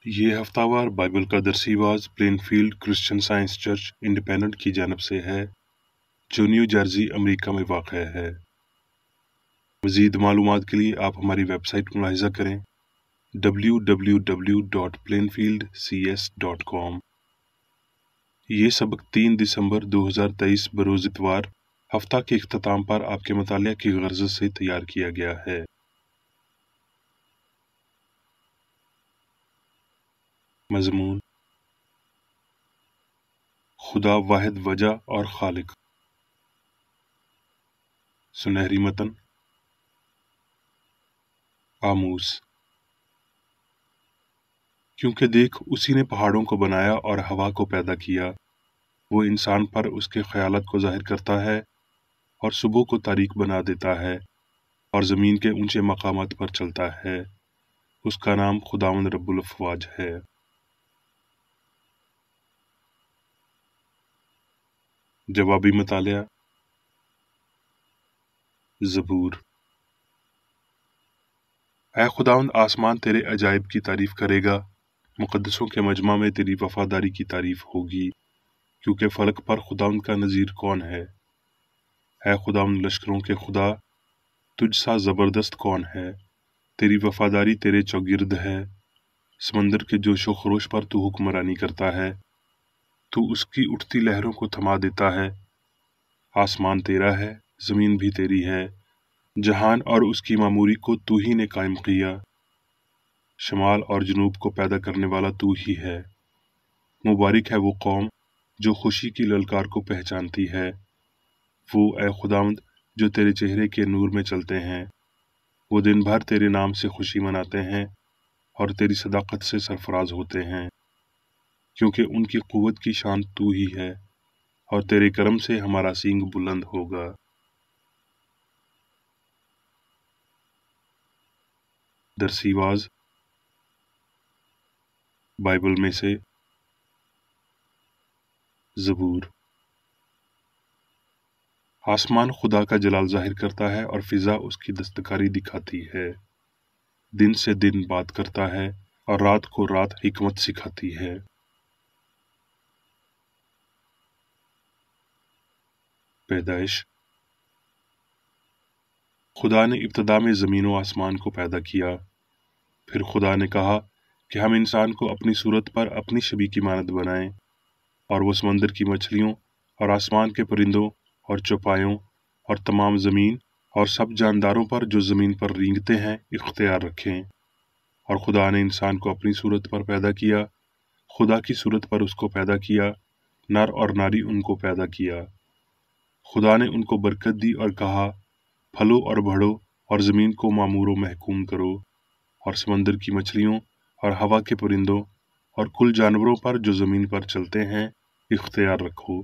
یہ ہفتہ وار بائبل کا درسی واز Plainfield Christian Science Church Independent کی جانب سے ہے جو نیو جرسی امریکہ میں واقع ہے۔ مزید معلومات کے لیے آپ ہماری ویب سائٹ ملاحظہ کریں www.plainfieldcs.com۔ یہ سبق 3 دسمبر 2023 بروز اتوار ہفتہ کے اختتام پر آپ کے مطالعہ کی غرض سے تیار کیا گیا ہے۔ مضمون: خدا واحد وجہ اور خالق۔ سنہری متن: آموس۔ کیونکہ دیکھ اسی نے پہاڑوں کو بنایا اور ہوا کو پیدا کیا، وہ انسان پر اس کے خیالات کو ظاہر کرتا ہے اور صبح کو تاریک بنا دیتا ہے اور زمین کے اونچے مقامات پر چلتا ہے۔ اس کا نام خداوند رب الافواج ہے۔ جوابی مطالعہ: زبور۔ اے خداوند، آسمان تیرے عجائب کی تعریف کرے گا، مقدسوں کے مجمع میں تیری وفاداری کی تعریف ہوگی، کیونکہ فلک پر خداوند کا نظیر کون ہے؟ اے خداوند لشکروں کے خدا، تجھ سا زبردست کون ہے؟ تیری وفاداری تیرے چوگرد ہے۔ سمندر کے جوش و خروش پر تو حکمرانی کرتا ہے، تو اس کی اٹھتی لہروں کو تھما دیتا ہے۔ آسمان تیرا ہے، زمین بھی تیری ہے، جہان اور اس کی معموری کو تو ہی نے قائم کیا۔ شمال اور جنوب کو پیدا کرنے والا تو ہی ہے۔ مبارک ہے وہ قوم جو خوشی کی للکار کو پہچانتی ہے۔ وہ اے خداوند جو تیرے چہرے کے نور میں چلتے ہیں، وہ دن بھر تیرے نام سے خوشی مناتے ہیں اور تیری صداقت سے سرفراز ہوتے ہیں، کیونکہ ان کی قوت کی شان تو ہی ہے اور تیرے کرم سے ہمارا سینگ بلند ہوگا۔ درسی واز بائبل میں سے زبور۔ آسمان خدا کا جلال ظاہر کرتا ہے اور فضا اس کی دستکاری دکھاتی ہے۔ دن سے دن بات کرتا ہے اور رات کو رات حکمت سکھاتی ہے۔ پیدائش۔ خدا نے ابتدا میں زمین و آسمان کو پیدا کیا۔ پھر خدا نے کہا کہ ہم انسان کو اپنی صورت پر اپنی شبیہ کی مانند بنائیں، اور وہ سمندر کی مچھلیوں اور آسمان کے پرندوں اور چوپایوں اور تمام زمین اور سب جانداروں پر جو زمین پر رینگتے ہیں اختیار رکھیں۔ اور خدا نے انسان کو اپنی صورت پر پیدا کیا، خدا کی صورت پر اس کو پیدا کیا، نر اور ناری ان کو پیدا کیا۔ خدا نے ان کو برکت دی اور کہا، پھلو اور بڑھو اور زمین کو معمور و محکوم کرو، اور سمندر کی مچھلیوں اور ہوا کے پرندوں اور کل جانوروں پر جو زمین پر چلتے ہیں اختیار رکھو۔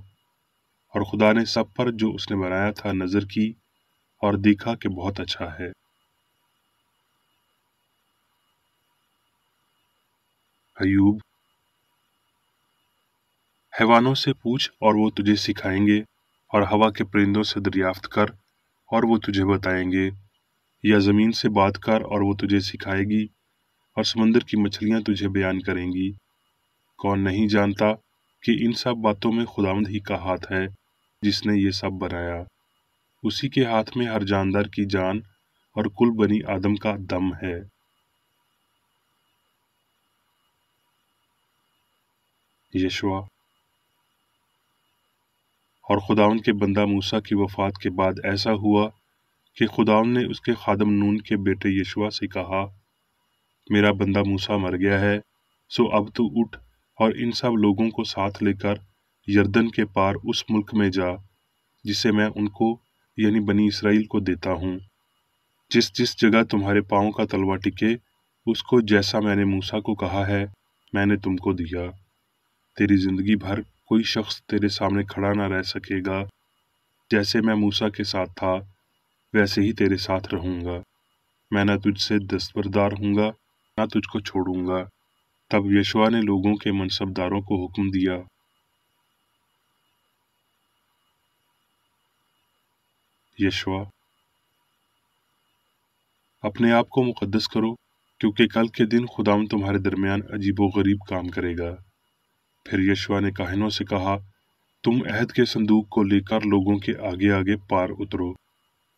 اور خدا نے سب پر جو اس نے بنایا تھا نظر کی اور دیکھا کہ بہت اچھا ہے۔ ایوب۔ حیوانوں سے پوچھ اور وہ تجھے سکھائیں گے، اور ہوا کے پرندوں سے دریافت کر اور وہ تجھے بتائیں گے، یا زمین سے بات کر اور وہ تجھے سکھائے گی، اور سمندر کی مچھلیاں تجھے بیان کریں گی۔ کون نہیں جانتا کہ ان سب باتوں میں خداوند ہی کا ہاتھ ہے جس نے یہ سب بنایا؟ اسی کے ہاتھ میں ہر جاندار کی جان اور کل بنی آدم کا دم ہے۔ یشوع۔ اور خداوند کے بندہ موسیٰ کی وفات کے بعد ایسا ہوا کہ خداوند نے اس کے خادم نون کے بیٹے یشوع سے کہا، میرا بندہ موسیٰ مر گیا ہے، سو اب تو اٹھ اور ان سب لوگوں کو ساتھ لے کر یردن کے پار اس ملک میں جا جسے میں ان کو یعنی بنی اسرائیل کو دیتا ہوں۔ جس جس جگہ تمہارے پاؤں کا تلوا ٹکے، اس کو جیسا میں نے موسیٰ کو کہا ہے میں نے تم کو دیا۔ تیری زندگی بھر کوئی شخص تیرے سامنے کھڑا نہ رہ سکے گا۔ جیسے میں موسیٰ کے ساتھ تھا ویسے ہی تیرے ساتھ رہوں گا۔ میں نہ تجھ سے دستبردار ہوں گا نہ تجھ کو چھوڑوں گا۔ تب یشوع نے لوگوں کے منصب داروں کو حکم دیا، یشوع، اپنے آپ کو مقدس کرو، क्योंकि कल के दिन खुदाम तुम्हारे दरमियान अजीबोगरीब काम करेगा। फिर यशवा ने काहिनों से कहा, तुम अहद के संदूक को लेकर लोगों के आगे आगे पार उतरो।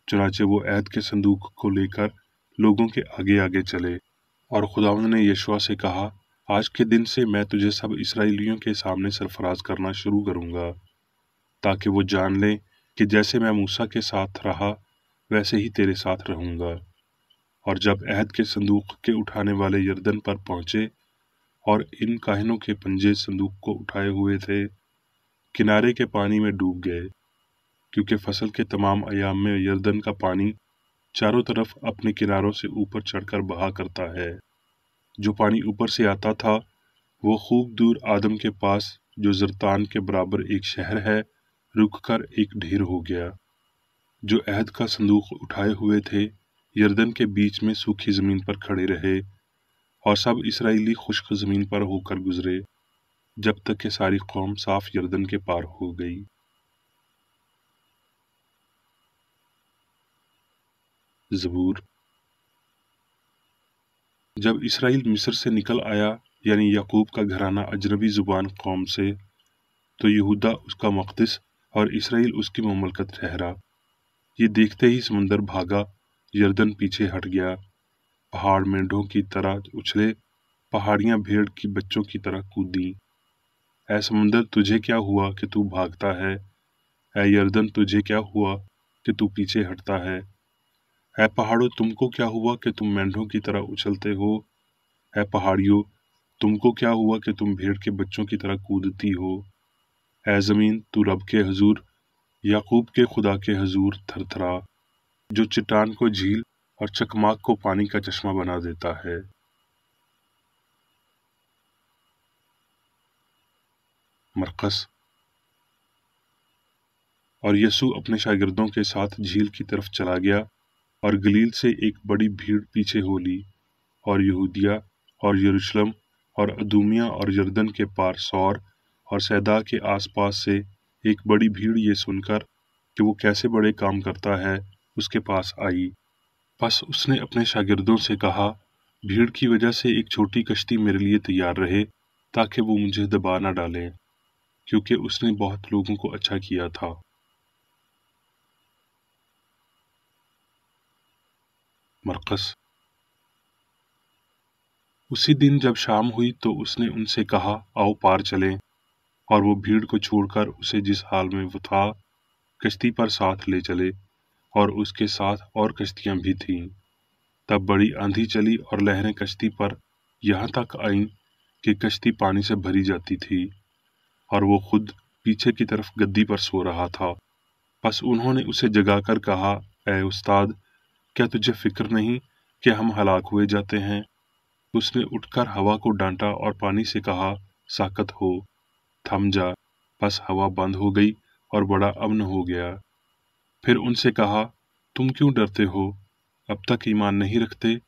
चुनाचे वो अहद के संदूक को लेकर लोगों के आगे आगे चले। और खुदावंद ने यशवा से कहा, आज के दिन से मैं तुझे सब इसराइलियों के सामने सरफराज करना शुरू करूंगा, ताकि वो जान लें कि जैसे मैं मूसा के साथ रहा वैसे ही तेरे साथ रहूंगा। और जब अहद के संदूक के उठाने वाले यरदन पर पहुंचे और इन काहिनों के पंजे संदूक को उठाए हुए थे, किनारे के पानी में डूब गए, क्योंकि फसल के तमाम अयाम में यरदन का पानी चारों तरफ अपने किनारों से ऊपर चढ़कर बहा करता है। जो पानी ऊपर से आता था वो खूब दूर आदम के पास, जो जरतान के बराबर एक शहर है, रुककर एक ढेर हो गया। जो अहद का संदूक उठाए हुए थे यरदन के बीच में सूखी जमीन पर खड़े रहे, और सब इसराइली खुश्क जमीन पर होकर गुजरे, जब तक कि सारी कौम साफ यरदन के पार हो गई। ज़बूर। जब इसराइल मिस्र से निकल आया, यानी याकूब का घराना अजनबी जुबान कौम से, तो यहूदा उसका मक़दिस और इसराइल उसकी ममलकत ठहरा। ये देखते ही समंदर भागा, यरदन पीछे हट गया, पहाड़ मेंढों की तरह उछले, पहाड़ियां भेड़ की बच्चों की तरह कूदी। ऐ समंदर तुझे क्या हुआ कि तू भागता है? ऐ यरदन तुझे क्या हुआ कि तू पीछे हटता है? ऐ पहाड़ों तुमको क्या हुआ कि तुम मेंढों की तरह उछलते हो? ऐ पहाड़ियों तुमको क्या हुआ कि तुम भेड़ के बच्चों की तरह कूदती हो? ऐ ज़मीन तू रब के हजूर, याकूब के खुदा के हजूर थरथरा, जो चट्टान को झील और चकमाक को पानी का चश्मा बना देता है। मरकस। और यसू अपने शागिर्दों के साथ झील की तरफ चला गया, और गलील से एक बड़ी भीड़ पीछे हो ली, और यहूदिया और यरूशलेम और अदूमिया और यरदन के पार सौर और सैदा के आसपास से एक बड़ी भीड़ ये सुनकर कि वो कैसे बड़े काम करता है, उसके पास आई। बस उसने अपने शागिर्दों से कहा, भीड़ की वजह से एक छोटी कश्ती मेरे लिए तैयार रहे, ताकि वो मुझे दबा न डालें, क्योंकि उसने बहुत लोगों को अच्छा किया था। मरकस। उसी दिन जब शाम हुई तो उसने उनसे कहा, आओ पार चलें, और वो भीड़ को छोड़कर उसे जिस हाल में वो था कश्ती पर साथ ले चले, और उसके साथ और कश्तियां भी थीं। तब बड़ी आंधी चली और लहरें कश्ती पर यहाँ तक आईं कि कश्ती पानी से भरी जाती थी, और वो खुद पीछे की तरफ गद्दी पर सो रहा था। बस उन्होंने उसे जगाकर कहा, ऐ उस्ताद, क्या तुझे फिक्र नहीं कि हम हलाक हुए जाते हैं? उसने उठकर हवा को डांटा और पानी से कहा, साकत हो, थम जा। बस हवा बंद हो गई और बड़ा अमन हो गया। फिर उनसे कहा, तुम क्यों डरते हो? अब तक ईमान नहीं रखते?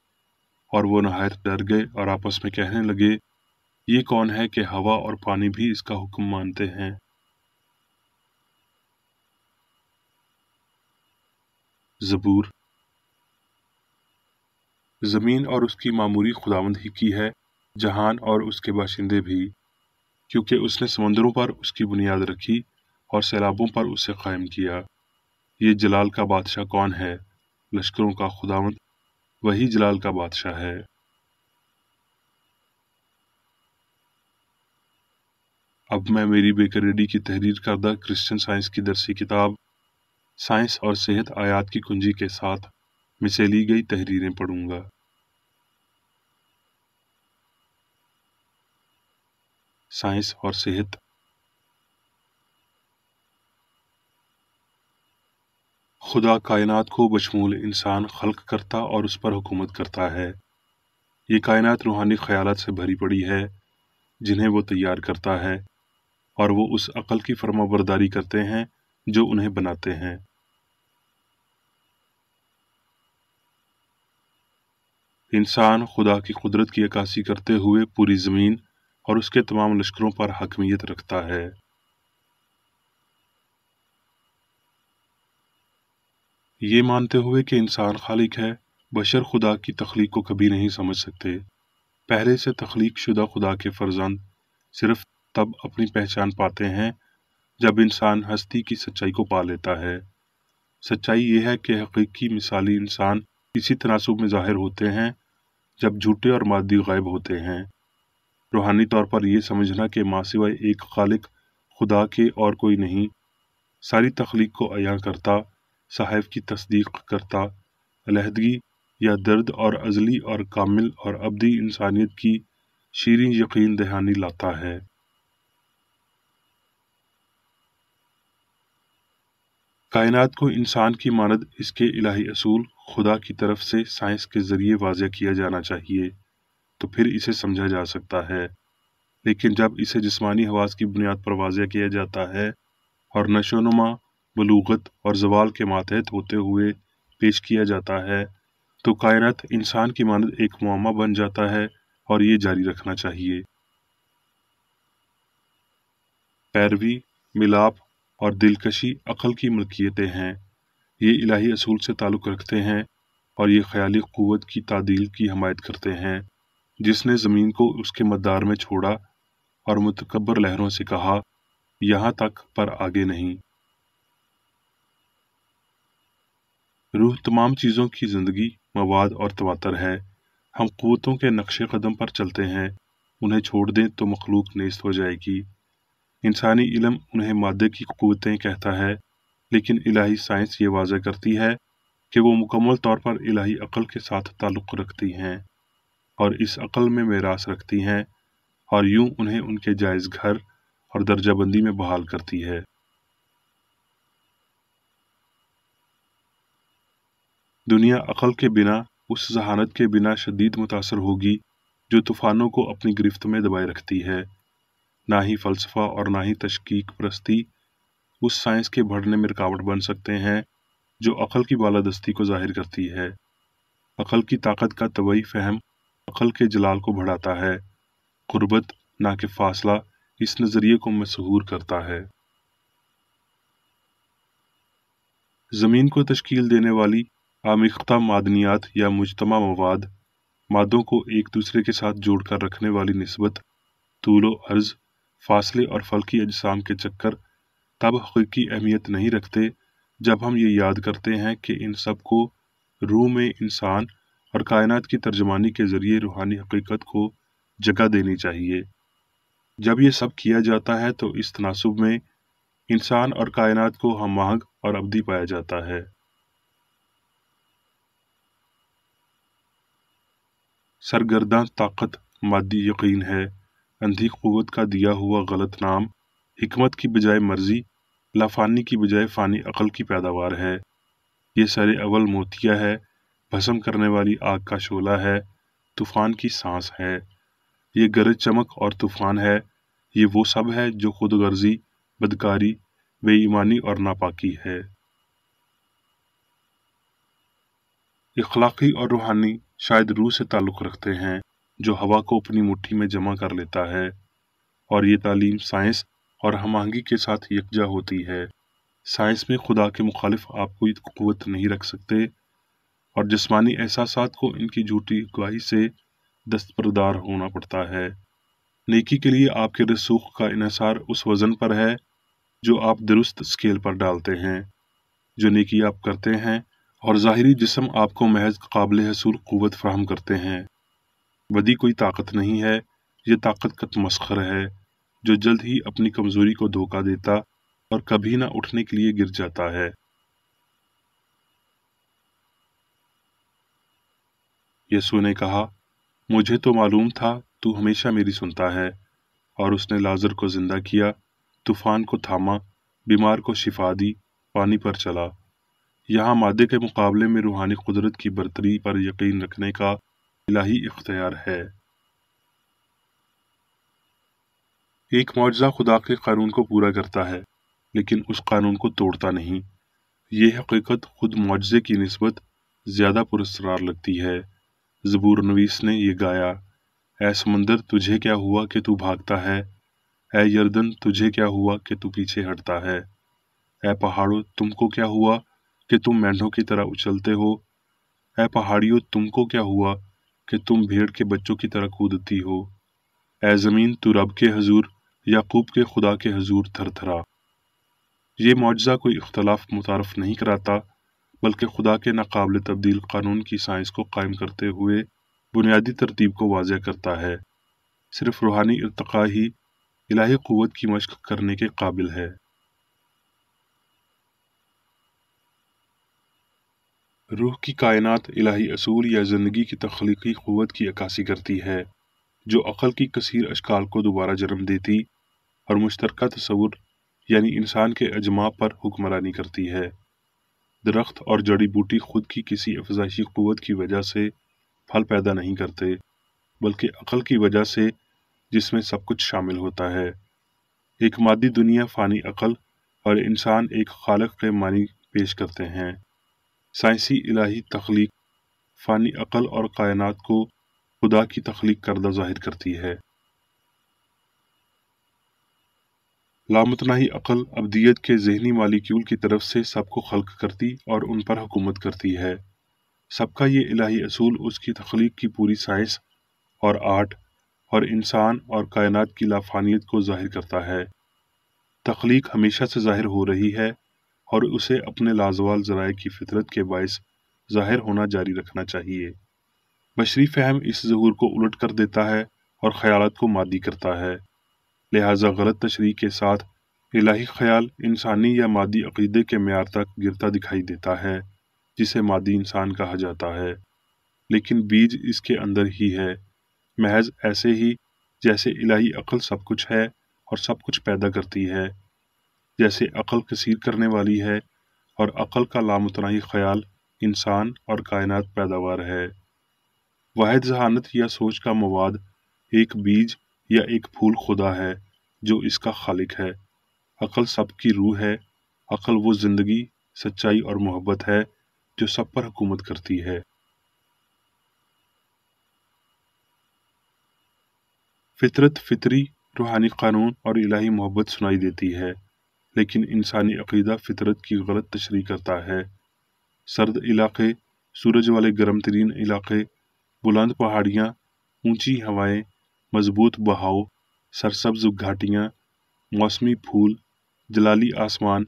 और वो नहायत डर गए और आपस में कहने लगे, ये कौन है कि हवा और पानी भी इसका हुक्म मानते हैं? ज़बूर। ज़मीन और उसकी मामूरी खुदावंद ही की है, जहान और उसके बाशिंदे भी, क्योंकि उसने समुद्रों पर उसकी बुनियाद रखी और सैलाबों पर उसे कायम किया। ये जलाल का बादशाह कौन है? लश्करों का खुदावंद, वही जलाल का बादशाह है। अब मैं मेरी बेकरेडी की तहरीर करदा क्रिश्चियन साइंस की दरसी किताब साइंस और सेहत आयात की कुंजी के साथ मिसे ली गई तहरीरें पढ़ूंगा। साइंस और सेहत। खुदा कायनात को बशमूल इंसान खल्क करता और उस पर हुकूमत करता है। ये कायनात रूहानी ख्यालात से भरी पड़ी है, जिन्हें वो तैयार करता है, और वो उस अक़ल की फरमाबरदारी करते हैं जो उन्हें बनाते हैं। इंसान खुदा की कुदरत की अक्कासी करते हुए पूरी ज़मीन और उसके तमाम लश्करों पर हकमियत रखता है। ये मानते हुए कि इंसान खालिक है, बशर खुदा की तख्लीक को कभी नहीं समझ सकते। पहले से तख्लीक शुदा खुदा के फर्जंद सिर्फ तब अपनी पहचान पाते हैं जब इंसान हस्ती की सच्चाई को पा लेता है। सच्चाई ये है कि हकीकी मिसाली इंसान इसी तनासुब में ज़ाहिर होते हैं जब झूठे और मादी गायब होते हैं। रूहानी तौर पर यह समझना कि माँ सिवाय एक खालिक खुदा के और कोई नहीं, सारी तख्लीक को अयां करता, साहिब की तस्दीक करता, अलहदगी या दर्द और अजली और कामिल और अब्दी इंसानियत की शीरीं यकीन दहानी लाता है। कायनात को इंसान की मानद इसके इलाही असूल खुदा की तरफ से साइंस के जरिए वाज़ेह किया जाना चाहिए, तो फिर इसे समझा जा सकता है। लेकिन जब इसे जिस्मानी हवास की बुनियाद पर वाज़ेह किया जाता है और नशोनुमा, बलूगत और ज़वाल के मातहत होते हुए पेश किया जाता है, तो कायनात इंसान की मानद एक मुअम्मा बन जाता है और ये जारी रखना चाहिए। पैरवी, मिलाप और दिलकशी अक्ल की मलकियतें हैं। ये इलाही असूल से ताल्लुक़ रखते हैं और ये ख्याली क़ुव्वत की तादील की हमायत करते हैं, जिसने ज़मीन को उसके मदार में छोड़ा और मुतकब्बर लहरों से कहा, यहाँ तक पर आगे नहीं। रूह तमाम चीज़ों की ज़िंदगी, मवाद और तवातर है। हम क़ुव्वतों के नक्शे कदम पर चलते हैं, उन्हें छोड़ दें तो मखलूक नेस्त हो जाएगी। इंसानी इल्म उन्हें मादे की क़ुव्वतें कहता है, लेकिन इलाही साइंस ये वाज़ह करती है कि वो मुकम्मल तौर पर इलाही अक्ल के साथ ताल्लुक़ रखती हैं और इस अक्ल में मेरास रखती हैं और यूं उन्हें उनके जायज़ घर और दर्जाबंदी में बहाल करती है। दुनिया अक्ल के बिना, उस जहानत के बिना शदीद मुतासर होगी जो तूफ़ानों को अपनी गिरफ्त में दबाए रखती है। ना ही फ़लसफ़ा और ना ही तशकीक परस्ती उस साइंस के बढ़ने में रुकावट बन सकते हैं जो अक्ल की बालादस्ती को ज़ाहिर करती है। अक्ल की ताकत का तबई फ़हम अक्ल के जलाल को बढ़ाता है। क़ुर्बत ना कि फ़ासला इस नज़रिए को मशहूर करता है। ज़मीन को तश्कील देने वाली आमिख्ता मादनियात या मुज्तमा मवाद, मादों को एक दूसरे के साथ जोड़कर रखने वाली निस्बत, तूलो अर्ज़, फासले और फल्की अजसाम के चक्कर तब हकीकी अहमियत नहीं रखते जब हम ये याद करते हैं कि इन सब को रूह में इंसान और कायनात की तर्जमानी के ज़रिए रूहानी हकीकत को जगह देनी चाहिए। जब ये सब किया जाता है तो इस तनासुब में इंसान और कायनात को हम आहंग और अब्दी पाया जाता है। सरगर्दां ताकत मादी यकीन है, अंधी क़ुव्वत का दिया हुआ गलत नाम, हिकमत की बजाय मर्जी, लाफानी की बजाय फ़ानी अक्ल की पैदावार है। ये सरे अवल मोतिया है, भस्म करने वाली आग का शोला है, तूफ़ान की सांस है। ये गरज चमक और तूफ़ान है। ये वो सब है जो खुदगर्जी, बदकारी, बेईमानी और नापाकी है। इखलाकी और रूहानी शायद रूह से ताल्लुक़ रखते हैं, जो हवा को अपनी मुट्ठी में जमा कर लेता है, और ये तालीम साइंस और हम आहंगी के साथ यकजा होती है। साइंस में खुदा के मुखालिफ आप कोई क़ुव्वत नहीं रख सकते और जिस्मानी एहसासात को इनकी झूठी गवाही से दस्तबरदार होना पड़ता है। नेकी के लिए आपके रसूख का इन्हिसार उस वज़न पर है जो आप दुरुस्त स्केल पर डालते हैं। जो नेकी आप करते हैं और ज़ाहिरी जिस्म आपको महज काबिल हसूल क़ुव्वत फराहम करते हैं। बदी कोई ताकत नहीं है, ये ताकत का तमस्खर है जो जल्द ही अपनी कमज़ोरी को धोखा देता और कभी ना उठने के लिए गिर जाता है। यीशु ने कहा, मुझे तो मालूम था तू हमेशा मेरी सुनता है। और उसने लाजर को जिंदा किया, तूफान को थामा, बीमार को शिफा दी, पानी पर चला। यहाँ मादे के मुकाबले में रूहानी कुदरत की बरतरी पर यकीन रखने का इलाही इख्तियार है। एक मौजज़ा खुदा के कानून को पूरा करता है, लेकिन उस कानून को तोड़ता नहीं। ये हकीकत खुद मौजज़े की निस्बत ज़्यादा पुरस्कार लगती है। ज़बूर नवीस ने ये गाया, ऐ समंदर तुझे क्या हुआ कि तू भागता है, ऐ यर्दन तुझे क्या हुआ कि तू पीछे हटता है, ऐ पहाड़ों तुमको क्या हुआ कि तुम मेंढों की तरह उछलते हो। اے پہاڑیوں تم کو کیا ہوا کہ تم بھیڑ کے بچوں کی طرح کودتی ہو؟ اے زمین تو رب کے حضور یعقوب کے خدا کے حضور تھر تھرا۔ یہ معجزہ کوئی اختلاف متعارف نہیں کراتا بلکہ خدا کے ناقابل تبدیل قانون کی سائنس کو قائم کرتے ہوئے بنیادی ترتیب کو واضح کرتا ہے۔ صرف روحانی ارتقاء ہی الہی قوت کی مشق کرنے کے قابل ہے۔ روح کی کائنات الہی اصول یا زندگی کی تخلیقی قوت کی عکاسی کرتی ہے جو عقل کی کثیر اشکال کو دوبارہ جنم دیتی اور مشترکہ تصور یعنی انسان کے اجماع پر حکمرانی کرتی ہے۔ درخت اور جڑی بوٹی خود کی کسی افزائشی قوت کی وجہ سے پھل پیدا نہیں کرتے بلکہ عقل کی وجہ سے جس میں سب کچھ شامل ہوتا ہے۔ ایک مادی دنیا فانی عقل اور انسان ایک خالق کے معنی پیش کرتے ہیں۔ سائنسی الہی تخلیق فانی عقل اور کائنات کو خدا کی تخلیق کردہ ظاہر کرتی ہے۔ لامتناہی عقل ابدیت کے ذہنی مالیکیول کی طرف سے سب کو خلق کرتی اور ان پر حکومت کرتی ہے۔ سب کا یہ الہی اصول اس کی تخلیق کی پوری سائنس اور آرٹ اور انسان اور کائنات کی لافانیت کو ظاہر کرتا ہے۔ تخلیق ہمیشہ سے ظاہر ہو رہی ہے اور اسے اپنے لازوال ذرائع کی فطرت کے باعث ظاہر ہونا جاری رکھنا چاہیے۔ بشری فہم اس ظہور کو الٹ کر دیتا ہے اور خیالات کو مادی کرتا ہے۔ لہٰذا غلط تشریح کے ساتھ الہی خیال انسانی یا مادی عقیدے کے معیار تک گرتا دکھائی دیتا ہے جسے مادی انسان کہا جاتا ہے، لیکن بیج اس کے اندر ہی ہے، محض ایسے ہی جیسے الہی عقل سب کچھ ہے اور سب کچھ پیدا کرتی ہے، جیسے عقل کثیر کرنے والی ہے اور عقل کا لامتناہی خیال انسان اور کائنات پیداوار ہے۔ واحد ذہانت یا سوچ کا مواد ایک بیج یا ایک پھول خدا ہے جو اس کا خالق ہے۔ عقل سب کی روح ہے۔ عقل وہ زندگی، سچائی اور محبت ہے جو سب پر حکومت کرتی ہے۔ فطرت فطری روحانی قانون اور الہی محبت سنائی دیتی ہے، لیکن انسانی عقیدہ فطرت کی غلط تشریح کرتا ہے۔ سرد علاقے، سورج والے گرم ترین علاقے، بلند پہاڑیاں، اونچی ہوائیں، مضبوط بہاؤ، سرسبز گھاٹیاں، موسمی پھول، جلالی آسمان،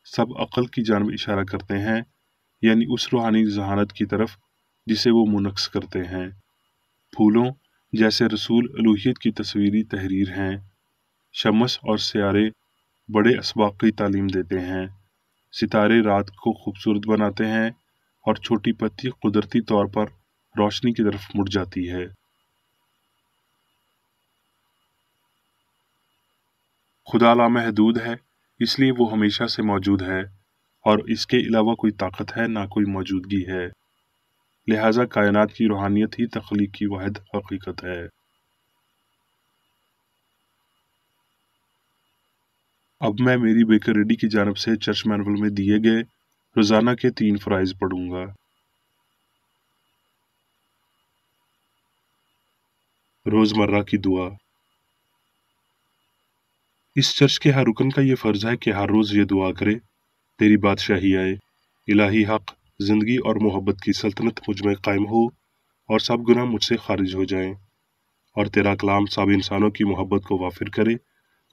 سب عقل کی جانب اشارہ کرتے ہیں، یعنی اس روحانی ذہانت کی طرف جسے وہ منعکس کرتے ہیں۔ پھولوں جیسے رسول الوہیت کی تصویری تحریر ہیں۔ شمس اور سیارے بڑے اسباق کی تعلیم دیتے ہیں۔ ستارے رات کو خوبصورت بناتے ہیں اور چھوٹی پتی قدرتی طور پر روشنی کی طرف مڑ جاتی ہے۔ خدا لامحدود ہے، اس لیے وہ ہمیشہ سے موجود ہے اور اس کے علاوہ کوئی طاقت ہے نہ کوئی موجودگی ہے۔ لہٰذا کائنات کی روحانیت ہی تخلیق کی واحد حقیقت ہے۔ اب میں میری بیکر ریڈی کی جانب سے چرچ مینول میں دیے گئے روزانہ کے 3 فرائض پڑھوں گا۔ روزمرہ کی دعا۔ اس چرچ کے ہر رکن کا یہ فرض ہے کہ ہر روز یہ دعا کرے: تیری بادشاہی آئے، الہی حق، زندگی اور محبت کی سلطنت مجھ میں قائم ہو اور سب گناہ مجھ سے خارج ہو جائیں، اور تیرا کلام سب انسانوں کی محبت کو وافر کرے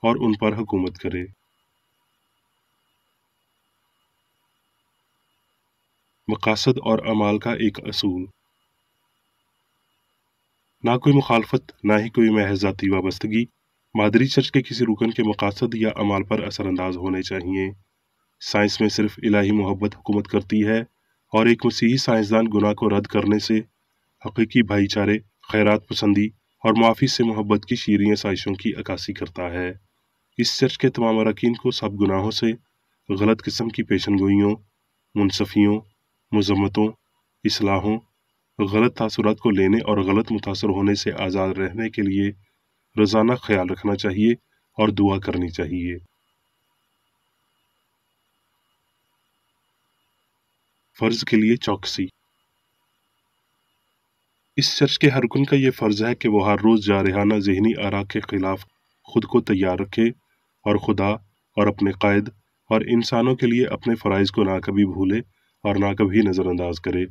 اور ان پر حکومت کرے۔ مقاصد اور اعمال کا ایک اصول۔ نہ کوئی مخالفت، نہ ہی کوئی محض ذاتی وابستگی مادری چرچ کے کسی رکن کے مقاصد یا اعمال پر اثر انداز ہونے چاہیے۔ سائنس میں صرف الہی محبت حکومت کرتی ہے اور ایک مسیحی سائنسدان گناہ کو رد کرنے سے حقیقی بھائی چارے، خیرات پسندی اور معافی سے محبت کی شیریں آسائشوں کی عکاسی کرتا ہے۔ اس چرچ کے تمام اراکین کو سب گناہوں سے، غلط قسم کی پیشن گوئیوں، منصفیوں، مذمتوں، اصلاحوں، غلط تاثرات کو لینے اور غلط متاثر ہونے سے آزاد رہنے کے لیے روزانہ خیال رکھنا چاہیے اور دعا کرنی چاہیے۔ فرض کے لیے چوکسی۔ اس چرچ کے ہر رکن کا یہ فرض ہے کہ وہ ہر روز جارحانہ ذہنی آراء کے خلاف خود کو تیار رکھے اور خدا اور اپنے قائد اور انسانوں کے لیے اپنے فرائض کو نہ کبھی بھولے اور نہ کبھی نظر انداز کرے۔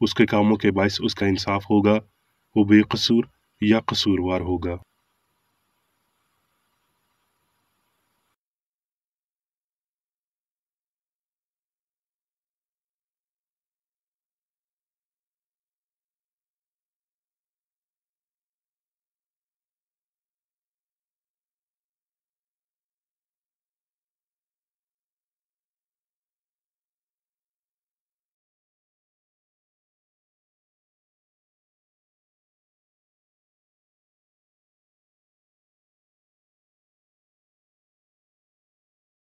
اس کے کاموں کے باعث اس کا انصاف ہوگا، وہ بے قصور یا قصوروار ہوگا۔